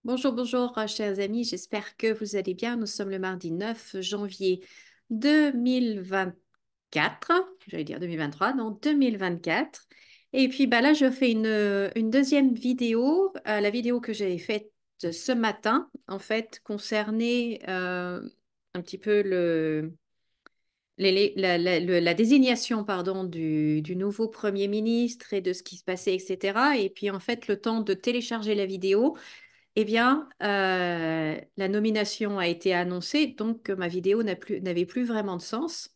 Bonjour, bonjour, chers amis, j'espère que vous allez bien. Nous sommes le mardi 9 janvier 2024, j'allais dire 2023, non, 2024. Et puis bah là, je fais une deuxième vidéo, la vidéo que j'avais faite ce matin, en fait, concernait un petit peu la désignation pardon, du nouveau Premier ministre et de ce qui se passait, etc. Et puis en fait, le temps de télécharger la vidéo. Eh bien, la nomination a été annoncée, donc ma vidéo n'avait plus vraiment de sens.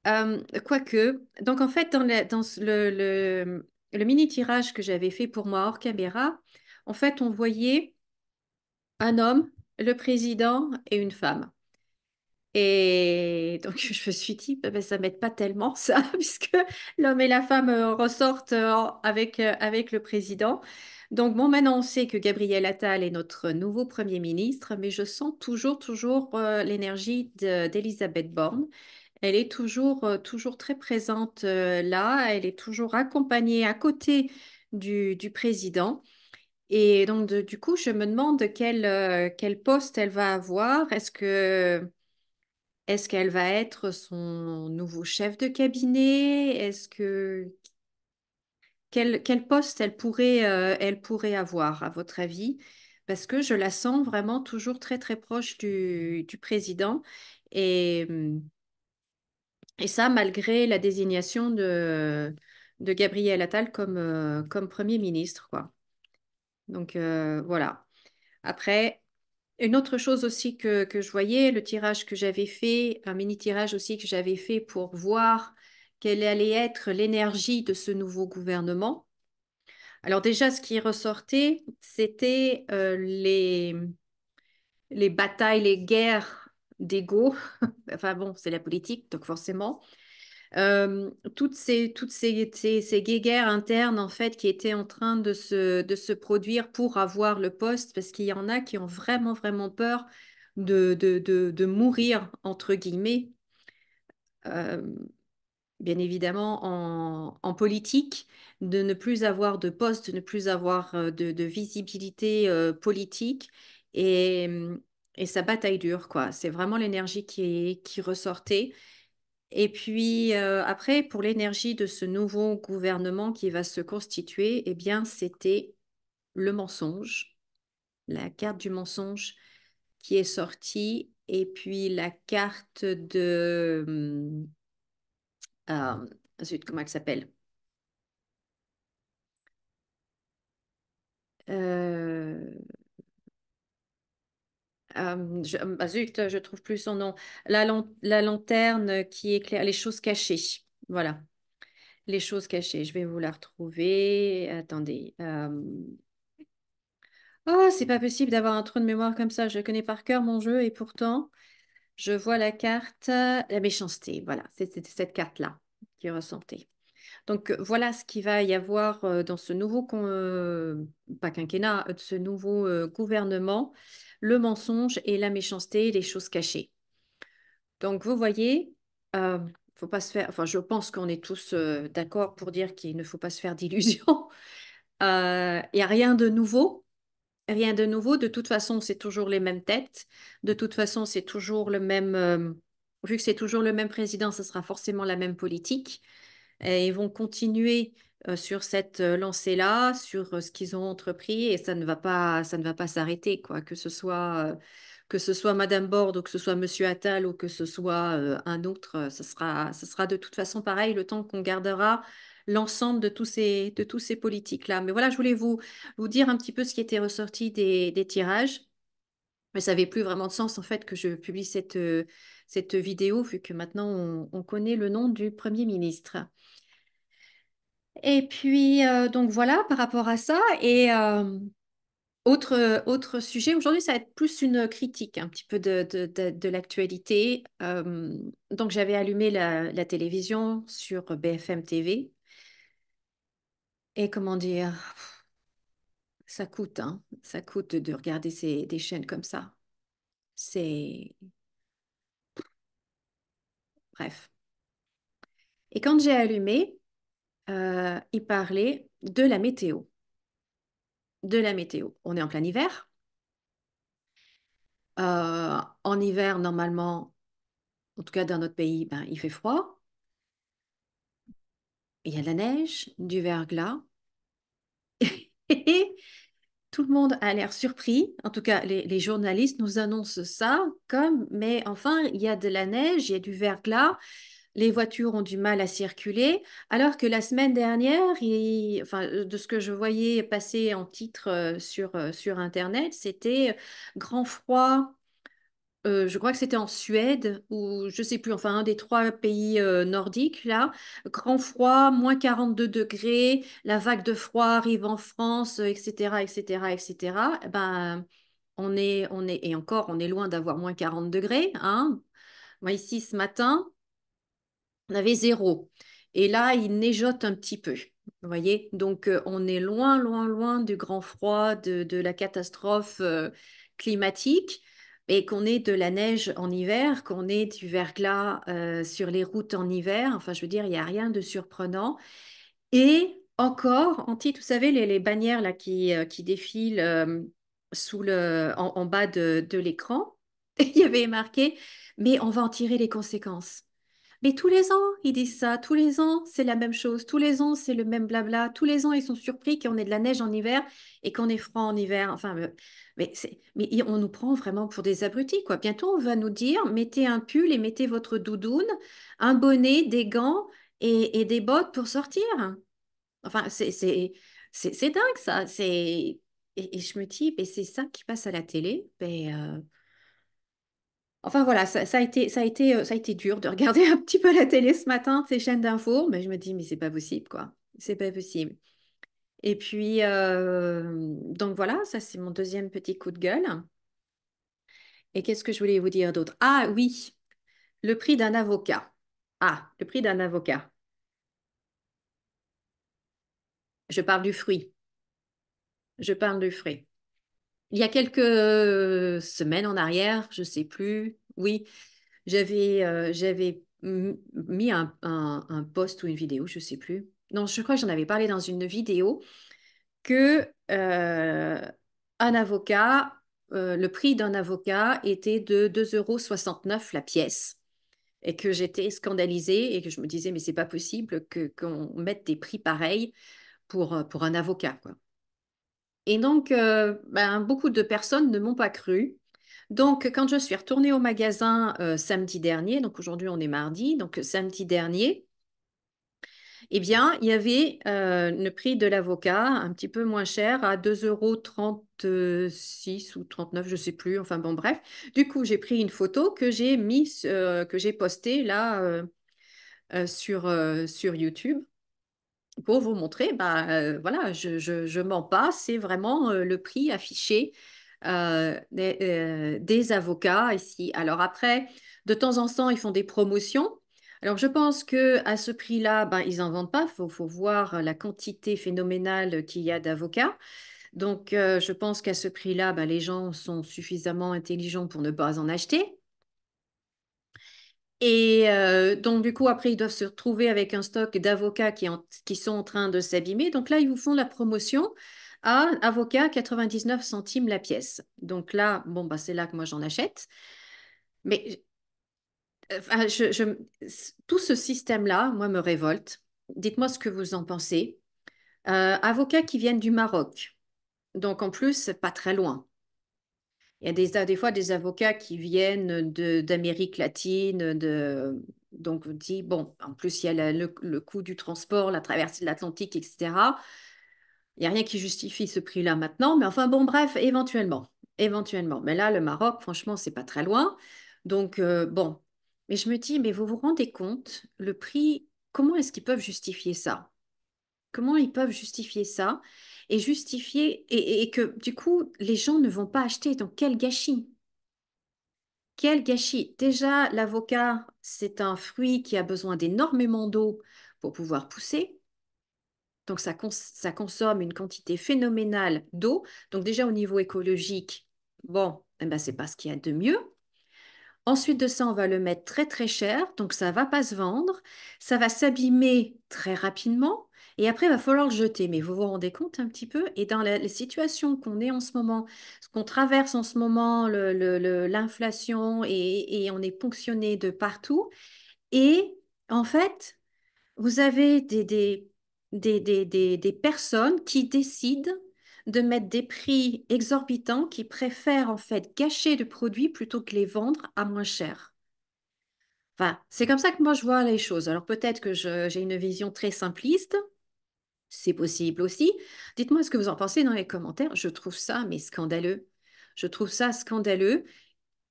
Quoique, donc en fait, dans le mini-tirage que j'avais fait pour moi hors caméra, en fait, on voyait un homme, le président et une femme. Et donc, je me suis dit, ben, ça m'aide pas tellement ça, puisque l'homme et la femme ressortent avec le président. Donc, bon, maintenant, on sait que Gabriel Attal est notre nouveau Premier ministre, mais je sens toujours l'énergie d'Elisabeth Borne. Elle est toujours très présente là, elle est toujours accompagnée à côté du président. Et donc, du coup, je me demande quel poste elle va avoir. Est-ce qu'elle va être son nouveau chef de cabinet? Quel poste elle pourrait avoir, à votre avis? Parce que je la sens vraiment toujours très proche du président. Et, hum, et ça, malgré la désignation de Gabriel Attal comme Premier ministre, quoi. Donc, voilà. Après, une autre chose aussi que je voyais, le tirage que j'avais fait, un mini-tirage aussi que j'avais fait pour voir quelle allait être l'énergie de ce nouveau gouvernement. Alors déjà, ce qui ressortait, c'était les batailles, les guerres d'ego. Enfin bon, c'est la politique, donc forcément. Toutes ces guéguerres internes, en fait, qui étaient en train de se produire pour avoir le poste, parce qu'il y en a qui ont vraiment peur de mourir, entre guillemets, euh, bien évidemment, en politique, de ne plus avoir de poste, de ne plus avoir de visibilité politique. Et, et ça bataille dure, quoi. C'est vraiment l'énergie qui ressortait. Et puis après, pour l'énergie de ce nouveau gouvernement qui va se constituer, eh bien, c'était le mensonge, la carte du mensonge qui est sortie, et puis la carte euh, zut, comment elle s'appelle? Euh, Zut, je trouve plus son nom. La lanterne qui éclaire les choses cachées. Voilà, les choses cachées. Je vais vous la retrouver. Attendez. Oh, c'est pas possible d'avoir un trou de mémoire comme ça. Je connais par cœur mon jeu et pourtant, je vois la carte, la méchanceté. Voilà, c'est cette carte-là qui est ressortie. Donc, voilà ce qu'il va y avoir dans ce nouveau, pas quinquennat, ce nouveau gouvernement, le mensonge et la méchanceté, les choses cachées. Donc, vous voyez, faut pas se faire, enfin, je pense qu'on est tous d'accord pour dire qu'il ne faut pas se faire d'illusions. Il n'y a rien de nouveau. Rien de nouveau. De toute façon, c'est toujours les mêmes têtes. De toute façon, c'est toujours le même. Vu que c'est toujours le même président, ce sera forcément la même politique. Et ils vont continuer sur cette lancée-là, sur ce qu'ils ont entrepris, et ça ne va pas s'arrêter, quoi. Que ce soit Madame Borde, ou que ce soit Monsieur Attal, ou que ce soit un autre, ce sera de toute façon pareil le temps qu'on gardera l'ensemble de tous ces politiques-là. Mais voilà, je voulais vous dire un petit peu ce qui était ressorti des tirages. Mais ça n'avait plus vraiment de sens en fait que je publie cette vidéo, vu que maintenant on connaît le nom du Premier ministre. Et puis, donc voilà, par rapport à ça. Et autre sujet, aujourd'hui, ça va être plus une critique un petit peu de l'actualité. Donc, j'avais allumé la télévision sur BFM TV. Et comment dire, ça coûte, hein, ça coûte de regarder des chaînes comme ça. C'est... Bref. Et quand j'ai allumé, il parlait de la météo. de la météo. On est en plein hiver. En hiver, normalement, en tout cas dans notre pays, ben, il fait froid. Il y a de la neige, du verglas. Et tout le monde a l'air surpris. En tout cas, les journalistes nous annoncent ça comme, mais enfin, il y a de la neige, il y a du verglas. Les voitures ont du mal à circuler, alors que la semaine dernière, enfin, de ce que je voyais passer en titre sur Internet, c'était grand froid. Je crois que c'était en Suède ou je sais plus, enfin un des trois pays nordiques là. Grand froid, -42 degrés, la vague de froid arrive en France, etc., etc., etc. Ben, et encore, on est loin d'avoir -40 degrés, hein. Moi ici ce matin, on avait 0. Et là, il neigeote un petit peu. Vous voyez? Donc, on est loin, loin, loin du grand froid, de la catastrophe climatique, et qu'on ait de la neige en hiver, qu'on ait du verglas sur les routes en hiver. Enfin, je veux dire, il n'y a rien de surprenant. Et encore, en titre, vous savez, les bannières là, qui défilent en bas de l'écran, il y avait marqué, mais on va en tirer les conséquences. Mais tous les ans, ils disent ça. Tous les ans, c'est la même chose. Tous les ans, c'est le même blabla. Tous les ans, ils sont surpris qu'on ait de la neige en hiver et qu'on ait froid en hiver. Enfin, on nous prend vraiment pour des abrutis, quoi. Bientôt, on va nous dire, mettez un pull et mettez votre doudoune, un bonnet, des gants et des bottes pour sortir. Enfin, c'est dingue, ça. Et je me dis, mais c'est ça qui passe à la télé. Enfin voilà, ça a été dur de regarder un petit peu la télé ce matin, ces chaînes d'infos, mais je me dis, mais c'est pas possible, quoi. C'est pas possible. Et puis, donc voilà, ça c'est mon deuxième petit coup de gueule. Et qu'est-ce que je voulais vous dire d'autre? Ah oui, le prix d'un avocat. Ah, le prix d'un avocat. Je parle du fruit. Je parle du fruit. Il y a quelques semaines en arrière, je sais plus, oui, j'avais mis un post ou une vidéo, je sais plus. Non, je crois que j'en avais parlé dans une vidéo que un avocat, le prix d'un avocat était de 2,69 € la pièce et que j'étais scandalisée et que je me disais mais c'est pas possible que qu'on mette des prix pareils pour un avocat, quoi. Et donc, ben, beaucoup de personnes ne m'ont pas cru. Donc, quand je suis retournée au magasin samedi dernier, donc aujourd'hui on est mardi, donc samedi dernier, eh bien, il y avait le prix de l'avocat un petit peu moins cher à 2,36 € ou 39, je sais plus. Enfin bon, bref. Du coup, j'ai pris une photo que j'ai postée là sur YouTube pour vous montrer, bah, voilà, je mens pas, c'est vraiment le prix affiché des avocats ici. Alors après, de temps en temps, ils font des promotions. Alors je pense que à ce prix-là, ben, ils n'en vendent pas. Faut voir la quantité phénoménale qu'il y a d'avocats. Donc je pense qu'à ce prix-là, ben, les gens sont suffisamment intelligents pour ne pas en acheter. Et donc, du coup, après, ils doivent se retrouver avec un stock d'avocats qui sont en train de s'abîmer. Donc là, ils vous font la promotion à avocat 99 centimes la pièce. Donc là, bon, bah, c'est là que moi j'en achète. Mais enfin, tout ce système-là, moi, me révolte. Dites-moi ce que vous en pensez. Avocats qui viennent du Maroc. Donc en plus, c'est pas très loin. Il y a des fois des avocats qui viennent d'Amérique latine, donc on dit, bon, en plus il y a le coût du transport, la traversée de l'Atlantique, etc. Il n'y a rien qui justifie ce prix-là maintenant, mais enfin bon, bref, éventuellement, éventuellement. Mais là, le Maroc, franchement, c'est pas très loin. Donc bon, mais je me dis, mais vous vous rendez compte, le prix, comment est-ce qu'ils peuvent justifier ça? Comment ils peuvent justifier ça et justifier et que du coup les gens ne vont pas acheter. Donc quel gâchis! Quel gâchis! Déjà, l'avocat, c'est un fruit qui a besoin d'énormément d'eau pour pouvoir pousser. Donc ça consomme une quantité phénoménale d'eau. Donc déjà au niveau écologique, bon, eh ben, c'est pas ce qu'il y a de mieux. Ensuite de ça, on va le mettre très très cher, donc ça va pas se vendre, ça va s'abîmer très rapidement. Et après, il va falloir le jeter. Mais vous vous rendez compte un petit peu? Et dans les situations qu'on est en ce moment, ce qu'on traverse en ce moment, l'inflation, et on est ponctionné de partout. Et en fait, vous avez des personnes qui décident de mettre des prix exorbitants, qui préfèrent en fait gâcher le produit plutôt que les vendre à moins cher. Enfin, c'est comme ça que moi je vois les choses. Alors peut-être que j'ai une vision très simpliste, c'est possible aussi. Dites-moi ce que vous en pensez dans les commentaires. Je trouve ça mais scandaleux. Je trouve ça scandaleux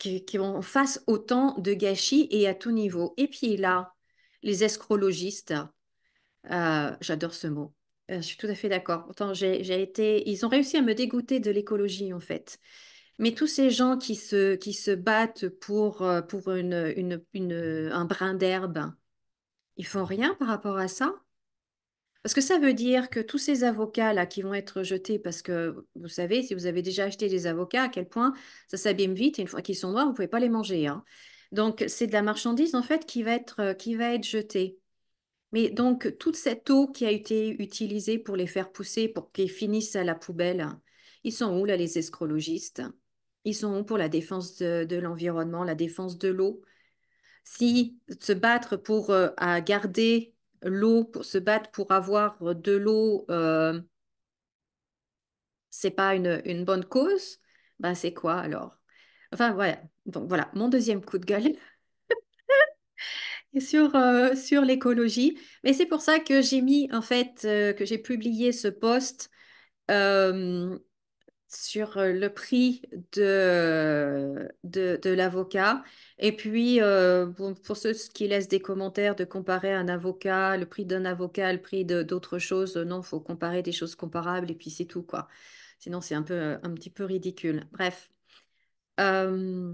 qu'on fasse autant de gâchis et à tout niveau. Et puis là, les escrologistes. J'adore ce mot. Je suis tout à fait d'accord. Pourtant, ils ont réussi à me dégoûter de l'écologie, en fait. Mais tous ces gens qui se battent pour un brin d'herbe, ils font rien par rapport à ça. Parce que ça veut dire que tous ces avocats-là qui vont être jetés, parce que vous savez, si vous avez déjà acheté des avocats, à quel point ça s'abîme vite, et une fois qu'ils sont noirs, vous ne pouvez pas les manger, hein. Donc, c'est de la marchandise, en fait, qui va être jetée. Mais donc, toute cette eau qui a été utilisée pour les faire pousser, pour qu'ils finissent à la poubelle, ils sont où, là, les escrologistes? Ils sont où pour la défense de l'environnement, la défense de l'eau? Si se battre pour à garder l'eau, pour se battre pour avoir de l'eau, c'est pas une bonne cause, ben c'est quoi alors? Enfin, voilà. Donc, voilà, mon deuxième coup de gueule sur l'écologie. Mais c'est pour ça que j'ai mis, en fait, que j'ai publié ce post euh, sur le prix de l'avocat. Et puis, pour ceux qui laissent des commentaires de comparer un avocat, le prix d'un avocat, le prix d'autres choses, non, il faut comparer des choses comparables et puis c'est tout, quoi. Sinon, c'est un petit peu ridicule. Bref. Euh,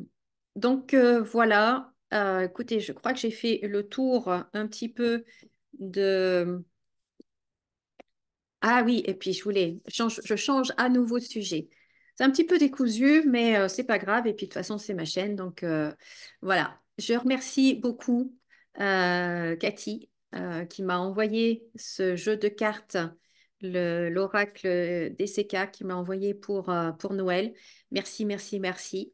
donc voilà. Écoutez, je crois que j'ai fait le tour un petit peu de... Ah oui, et puis je change à nouveau de sujet. C'est un petit peu décousu, mais c'est pas grave. Et puis de toute façon, c'est ma chaîne, donc voilà. Je remercie beaucoup Cathy qui m'a envoyé ce jeu de cartes, l'oracle DCK qui m'a envoyé pour Noël. Merci, merci, merci.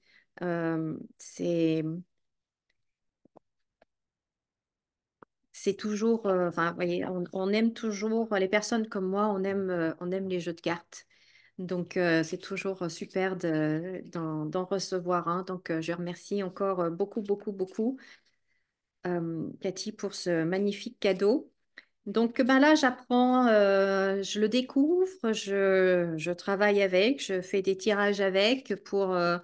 C'est toujours, enfin, vous voyez, on aime toujours, les personnes comme moi, on aime les jeux de cartes. Donc, c'est toujours super d'en recevoir un. Donc, je remercie encore beaucoup, beaucoup, beaucoup Cathy pour ce magnifique cadeau. Donc, ben là, j'apprends, je le découvre, je travaille avec, je fais des tirages avec pour, euh,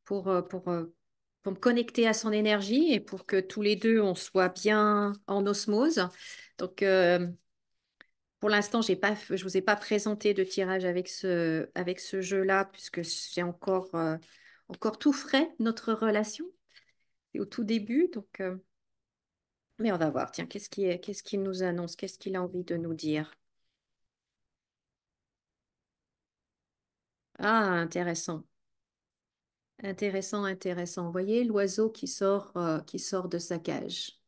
pour, euh, pour me connecter à son énergie et pour que tous les deux, on soit bien en osmose. Donc, pour l'instant, je vous ai pas présenté de tirage avec ce jeu-là, puisque c'est encore tout frais, notre relation. C'est au tout début. Donc, mais on va voir. Tiens, qu'est-ce qu'il nous annonce? Qu'est-ce qu'il a envie de nous dire? Ah, intéressant. Intéressant, intéressant. Vous voyez l'oiseau qui sort de sa cage.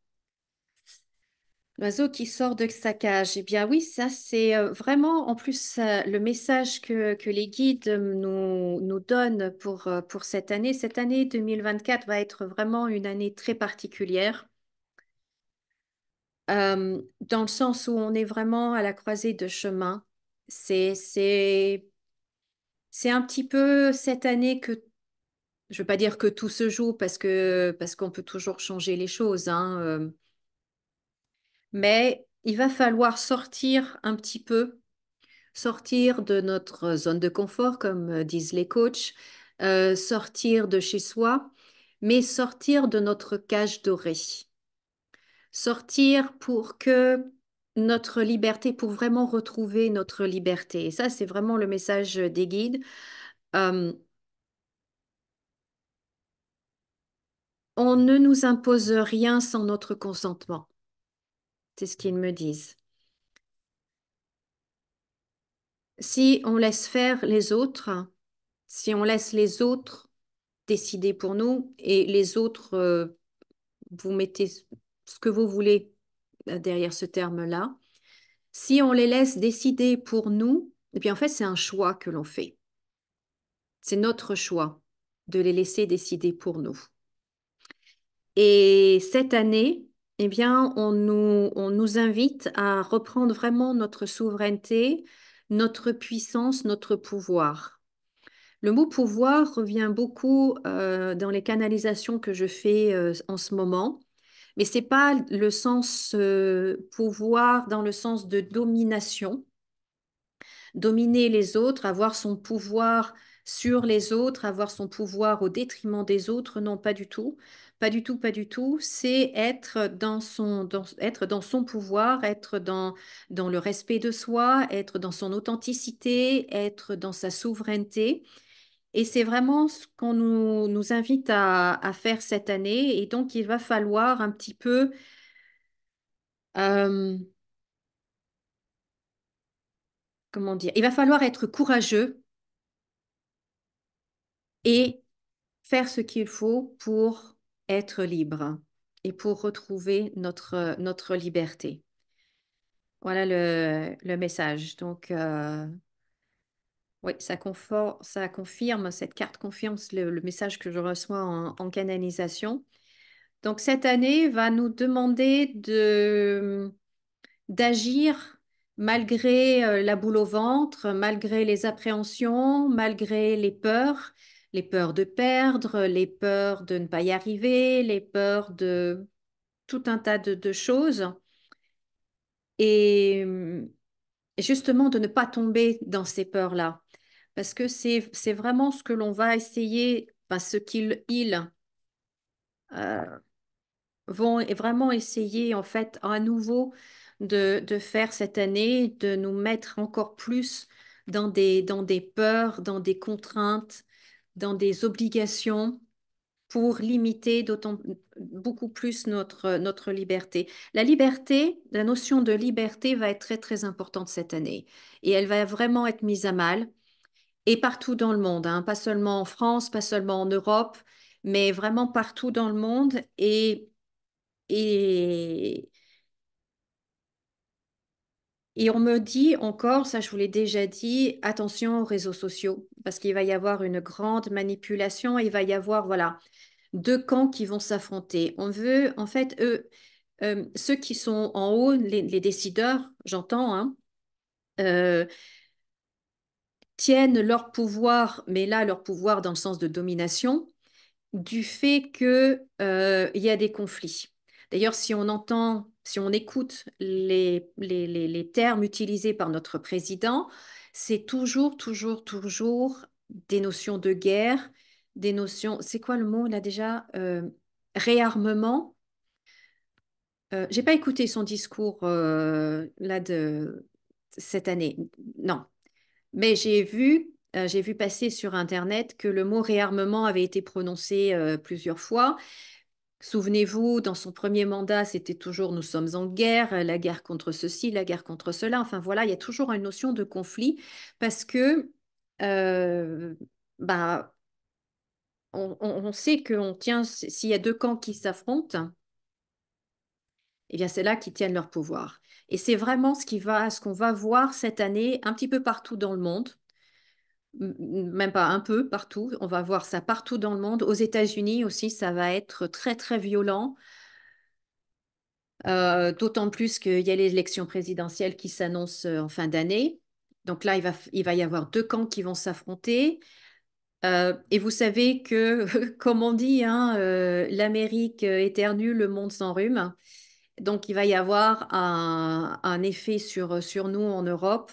L'oiseau qui sort de sa cage. Eh bien oui, ça c'est vraiment en plus le message que les guides nous donnent pour cette année. Cette année 2024 va être vraiment une année très particulière, dans le sens où on est vraiment à la croisée de chemins. C'est, c'est, c'est un petit peu cette année que, je ne veux pas dire que tout se joue parce qu'on peut toujours changer les choses, hein, mais il va falloir sortir un petit peu, sortir de notre zone de confort, comme disent les coachs, sortir de chez soi, mais sortir de notre cage dorée. Sortir pour que notre liberté, pour vraiment retrouver notre liberté. Et ça, c'est vraiment le message des guides. Euh, on ne nous impose rien sans notre consentement. C'est ce qu'ils me disent. Si on laisse faire les autres, si on laisse les autres décider pour nous et les autres, vous mettez ce que vous voulez derrière ce terme-là. Si on les laisse décider pour nous, et puis en fait, c'est un choix que l'on fait. C'est notre choix de les laisser décider pour nous. Et cette année, eh bien, on nous invite à reprendre vraiment notre souveraineté, notre puissance, notre pouvoir. Le mot pouvoir revient beaucoup dans les canalisations que je fais en ce moment, mais c'est pas le sens pouvoir dans le sens de domination, dominer les autres, avoir son pouvoir sur les autres, avoir son pouvoir au détriment des autres. Non, pas du tout. Pas du tout, pas du tout. C'est être être dans son pouvoir, être dans le respect de soi, être dans son authenticité, être dans sa souveraineté. Et c'est vraiment ce qu'on nous invite à faire cette année. Et donc, il va falloir un petit peu, euh, comment dire, il va falloir être courageux et faire ce qu'il faut pour être libre et pour retrouver notre liberté. Voilà le message. Donc, oui, ça confirme, cette carte confirme le message que je reçois en canalisation. Donc, cette année va nous demander d'agir malgré la boule au ventre, malgré les appréhensions, malgré les peurs de perdre, les peurs de ne pas y arriver, les peurs de tout un tas de choses. Et justement, de ne pas tomber dans ces peurs-là. Parce que c'est vraiment ce que l'on va essayer, enfin, ce qu'ils euh, vont vraiment essayer en fait à nouveau de faire cette année, de nous mettre encore plus dans des peurs, dans des contraintes, dans des obligations pour limiter d'autant beaucoup plus notre liberté. La liberté, la notion de liberté va être très très importante cette année et elle va vraiment être mise à mal et partout dans le monde, hein, pas seulement en France, pas seulement en Europe, mais vraiment partout dans le monde et, et on me dit encore, ça je vous l'ai déjà dit, attention aux réseaux sociaux, parce qu'il va y avoir une grande manipulation, il va y avoir, voilà, deux camps qui vont s'affronter. On veut, en fait, ceux qui sont en haut, les décideurs, j'entends, hein, euh, tiennent leur pouvoir, mais là, leur pouvoir dans le sens de domination, du fait que, il y a des conflits. D'ailleurs, si on entend, si on écoute les termes utilisés par notre président, c'est toujours, toujours, toujours des notions de guerre, des notions, c'est quoi le mot là déjà? Réarmement. J'ai pas écouté son discours là de cette année, non. Mais j'ai vu passer sur Internet que le mot réarmement avait été prononcé plusieurs fois. Souvenez-vous, dans son premier mandat, c'était toujours nous sommes en guerre, la guerre contre ceci, la guerre contre cela. Enfin voilà, il y a toujours une notion de conflit parce que euh, bah, on sait qu'on tient, s'il y a deux camps qui s'affrontent, eh bien c'est là qu'ils tiennent leur pouvoir. Et c'est vraiment ce qu'on va voir cette année un petit peu partout dans le monde. Même pas un peu partout, on va voir ça partout dans le monde. Aux États-Unis aussi, ça va être très très violent, d'autant plus qu'il y a les élections présidentielles qui s'annoncent en fin d'année. Donc là, il va y avoir deux camps qui vont s'affronter. Et vous savez que, comme on dit, hein, l'Amérique éternue, le monde s'enrhume. Donc, il va y avoir un effet sur nous en Europe.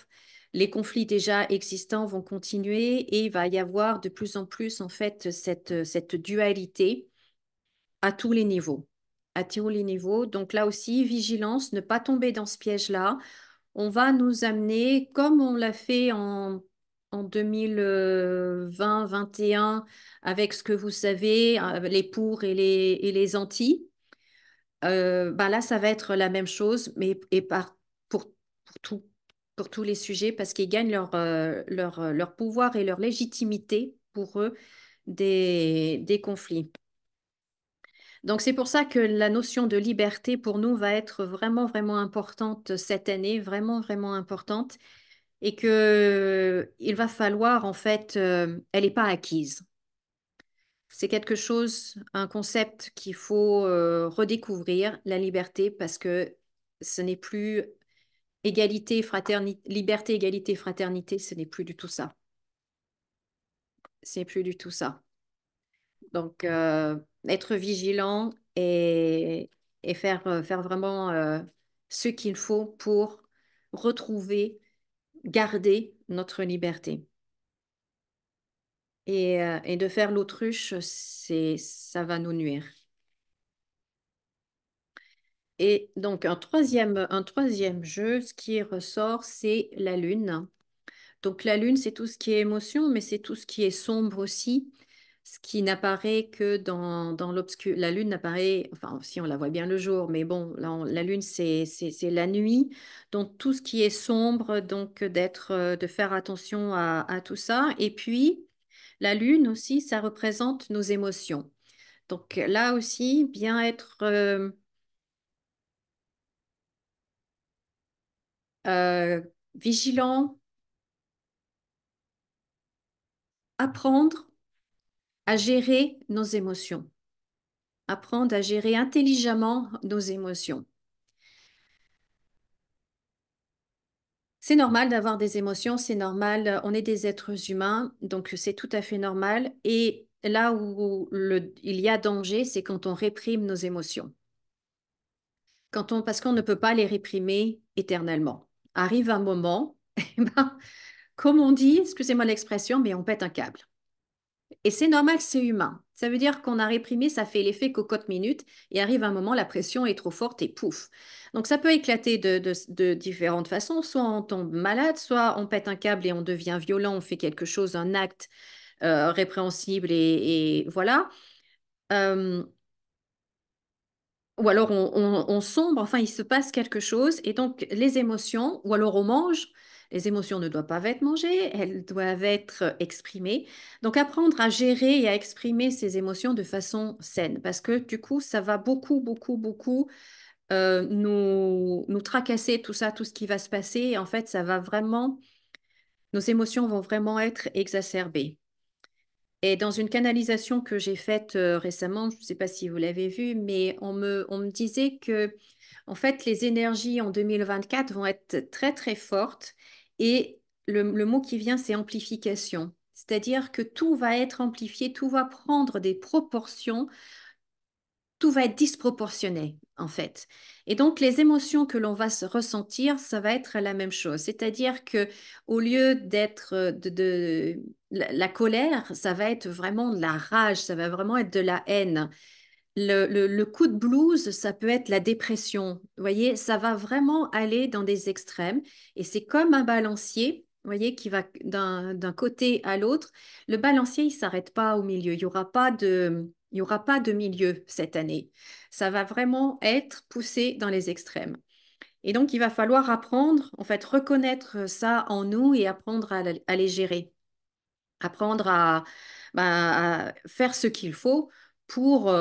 Les conflits déjà existants vont continuer et il va y avoir de plus en plus, en fait, cette dualité à tous les niveaux. À tous les niveaux. Donc, là aussi, vigilance, ne pas tomber dans ce piège-là. On va nous amener, comme on l'a fait en 2020-21, avec ce que vous savez, les pour et les anti. Ben là, ça va être la même chose, mais pour tout, pour tous les sujets, parce qu'ils gagnent leur pouvoir et leur légitimité pour eux des conflits. Donc c'est pour ça que la notion de liberté pour nous va être vraiment, vraiment importante cette année, vraiment, vraiment importante, et que il va falloir, en fait, elle n'est pas acquise. C'est quelque chose, un concept qu'il faut redécouvrir, la liberté, parce que ce n'est plus égalité, fraternité, liberté, égalité, fraternité, ce n'est plus du tout ça. C'est plus du tout ça. Donc, être vigilant et faire vraiment ce qu'il faut pour retrouver, garder notre liberté. Et de faire l'autruche, ça va nous nuire. Et donc, un troisième jeu, ce qui ressort, c'est la lune. Donc, la lune, c'est tout ce qui est émotion, mais c'est tout ce qui est sombre aussi. Ce qui n'apparaît que dans l'obscur. La lune n'apparaît, enfin, si on la voit bien le jour, mais bon, la lune, c'est la nuit. Donc, tout ce qui est sombre, donc de faire attention à tout ça. Et puis, la lune aussi, ça représente nos émotions. Donc, là aussi, bien être euh, vigilant, apprendre à gérer nos émotions, apprendre à gérer intelligemment nos émotions. C'est normal d'avoir des émotions, c'est normal, on est des êtres humains, donc c'est tout à fait normal. Et là où il y a danger, c'est quand on réprime nos émotions. Parce qu'on ne peut pas les réprimer éternellement. Arrive un moment, eh ben, comme on dit, excusez-moi l'expression, mais on pète un câble. Et c'est normal, c'est humain. Ça veut dire qu'on a réprimé, ça fait l'effet cocotte minute, et arrive un moment, la pression est trop forte et pouf. Donc ça peut éclater de différentes façons. Soit on tombe malade, soit on pète un câble et on devient violent, on fait quelque chose, un acte répréhensible et voilà. Euh, ou alors on sombre, enfin il se passe quelque chose et donc les émotions, ou alors on mange, les émotions ne doivent pas être mangées, elles doivent être exprimées. Donc apprendre à gérer et à exprimer ces émotions de façon saine, parce que du coup ça va beaucoup, beaucoup, beaucoup nous tracasser, tout ça, tout ce qui va se passer. Et en fait, ça va vraiment, nos émotions vont vraiment être exacerbées. Et dans une canalisation que j'ai faite récemment, je ne sais pas si vous l'avez vu, mais on me disait que, en fait, les énergies en 2024 vont être très, très fortes. Et le mot qui vient, c'est amplification. C'est-à-dire que tout va être amplifié, tout va prendre des proportions, tout va être disproportionné, en fait. Et donc, les émotions que l'on va se ressentir, ça va être la même chose. C'est-à-dire que au lieu d'être la colère, ça va être vraiment de la rage, ça va vraiment être de la haine. Le coup de blues, ça peut être la dépression. Vous voyez, ça va vraiment aller dans des extrêmes. Et c'est comme un balancier, vous voyez, qui va d'un côté à l'autre. Le balancier, il s'arrête pas au milieu. Il y aura pas de milieu cette année. Ça va vraiment être poussé dans les extrêmes. Et donc, il va falloir apprendre, en fait, reconnaître ça en nous et apprendre à les gérer. Apprendre à faire ce qu'il faut pour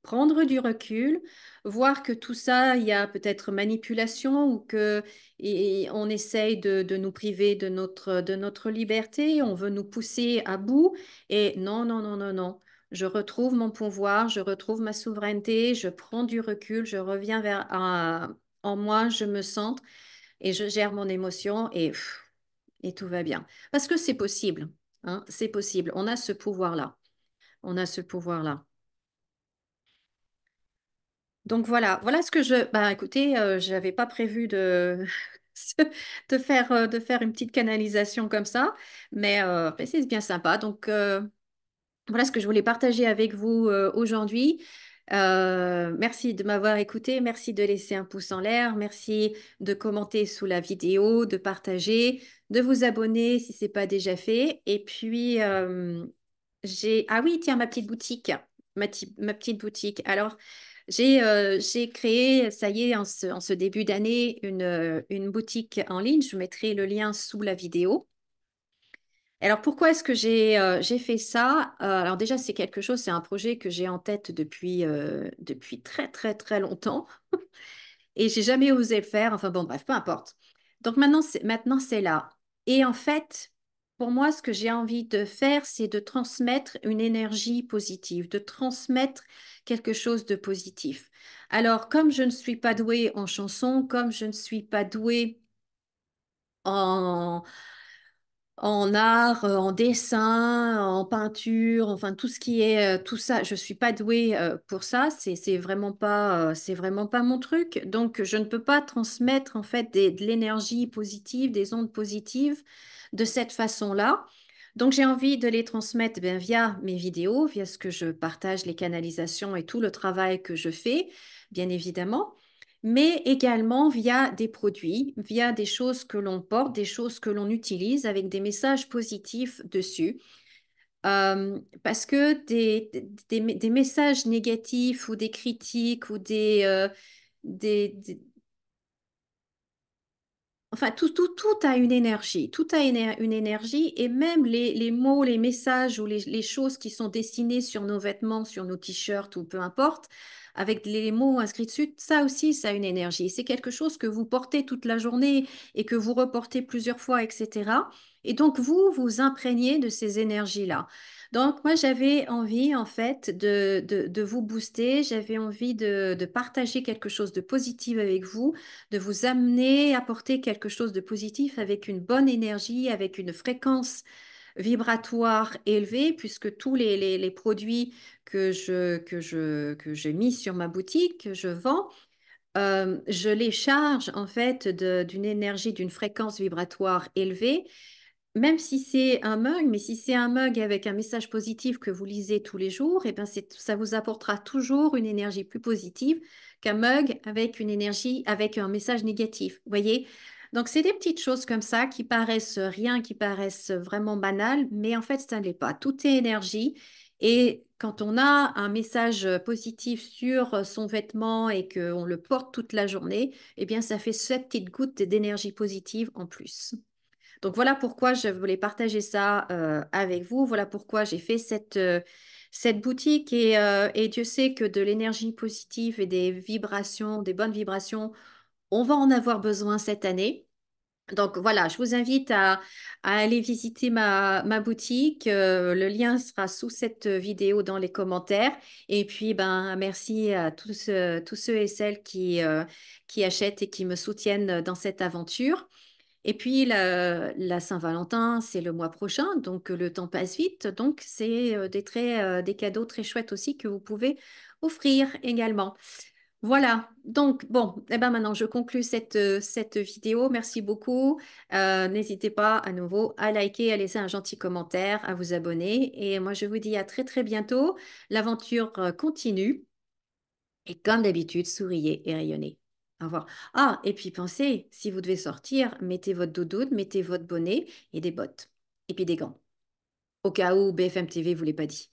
prendre du recul, voir que tout ça, il y a peut-être manipulation ou que et on essaye de nous priver de notre liberté, on veut nous pousser à bout. Et non, non, non, non, non. Je retrouve mon pouvoir, je retrouve ma souveraineté, je prends du recul, je reviens en moi, je me centre et je gère mon émotion et tout va bien. Parce que c'est possible, hein, c'est possible. On a ce pouvoir-là. On a ce pouvoir-là. Donc voilà ce que je. Bah écoutez, j'avais pas prévu de faire une petite canalisation comme ça, mais c'est bien sympa. Donc voilà ce que je voulais partager avec vous aujourd'hui. Merci de m'avoir écouté, merci de laisser un pouce en l'air, merci de commenter sous la vidéo, de partager, de vous abonner si ce n'est pas déjà fait. Et puis, ah oui, tiens, ma petite boutique, ma petite boutique. Alors, j'ai créé, ça y est, en ce début d'année, une boutique en ligne. Je mettrai le lien sous la vidéo. Alors pourquoi est-ce que j'ai fait ça? Alors déjà, c'est quelque chose, c'est un projet que j'ai en tête depuis très très très longtemps et j'ai jamais osé le faire. Enfin bon, bref, peu importe. Donc maintenant c'est là. Et en fait, pour moi, ce que j'ai envie de faire, c'est de transmettre une énergie positive, de transmettre quelque chose de positif. Alors, comme je ne suis pas douée en chanson, comme je ne suis pas douée en en art, en dessin, en peinture, enfin tout ce qui est tout ça, je suis pas douée pour ça, c'est vraiment pas mon truc. Donc je ne peux pas transmettre en fait de l'énergie positive, des ondes positives de cette façon-là. Donc j'ai envie de les transmettre ben, via mes vidéos, via ce que je partage, les canalisations et tout le travail que je fais, bien évidemment, mais également via des produits, via des choses que l'on porte, des choses que l'on utilise avec des messages positifs dessus. Parce que des messages négatifs ou des critiques ou des, enfin, tout a une énergie, tout a une énergie et même les mots, les messages ou les choses qui sont dessinées sur nos vêtements, sur nos t-shirts ou peu importe, avec les mots inscrits dessus, ça aussi, ça a une énergie. C'est quelque chose que vous portez toute la journée et que vous reportez plusieurs fois, etc. Et donc, vous imprégnez de ces énergies-là. Donc, moi, j'avais envie, en fait, de vous booster, j'avais envie de partager quelque chose de positif avec vous, de vous amener à porter quelque chose de positif avec une bonne énergie, avec une fréquence vibratoire élevée, puisque tous les produits que j'ai mis sur ma boutique, que je vends, je les charge en fait d'une énergie, d'une fréquence vibratoire élevée même si c'est un mug, mais si c'est un mug avec un message positif que vous lisez tous les jours, eh ben ça vous apportera toujours une énergie plus positive qu'un mug avec une énergie, avec un message négatif. Vous voyez? Donc, c'est des petites choses comme ça qui paraissent rien, qui paraissent vraiment banales, mais en fait, ça ne l'est pas. Tout est énergie. Et quand on a un message positif sur son vêtement et qu'on le porte toute la journée, eh bien, ça fait cette petite goutte d'énergie positive en plus. Donc voilà pourquoi je voulais partager ça avec vous. Voilà pourquoi j'ai fait cette boutique et Dieu sait que de l'énergie positive et des vibrations, des bonnes vibrations, on va en avoir besoin cette année. Donc voilà, je vous invite à aller visiter ma boutique. Le lien sera sous cette vidéo dans les commentaires. Et puis, ben, merci à tous ceux et celles qui achètent et qui me soutiennent dans cette aventure. Et puis la Saint-Valentin, c'est le mois prochain, donc le temps passe vite. Donc c'est des cadeaux très chouettes aussi que vous pouvez offrir également. Voilà, donc bon, eh ben maintenant je conclus cette vidéo. Merci beaucoup. N'hésitez pas à nouveau à liker, à laisser un gentil commentaire, à vous abonner. Et moi je vous dis à très très bientôt. L'aventure continue. Et comme d'habitude, souriez et rayonnez. Au revoir. Ah, et puis pensez, si vous devez sortir, mettez votre doudoune, mettez votre bonnet et des bottes. Et puis des gants. Au cas où BFM TV vous l'ait pas dit.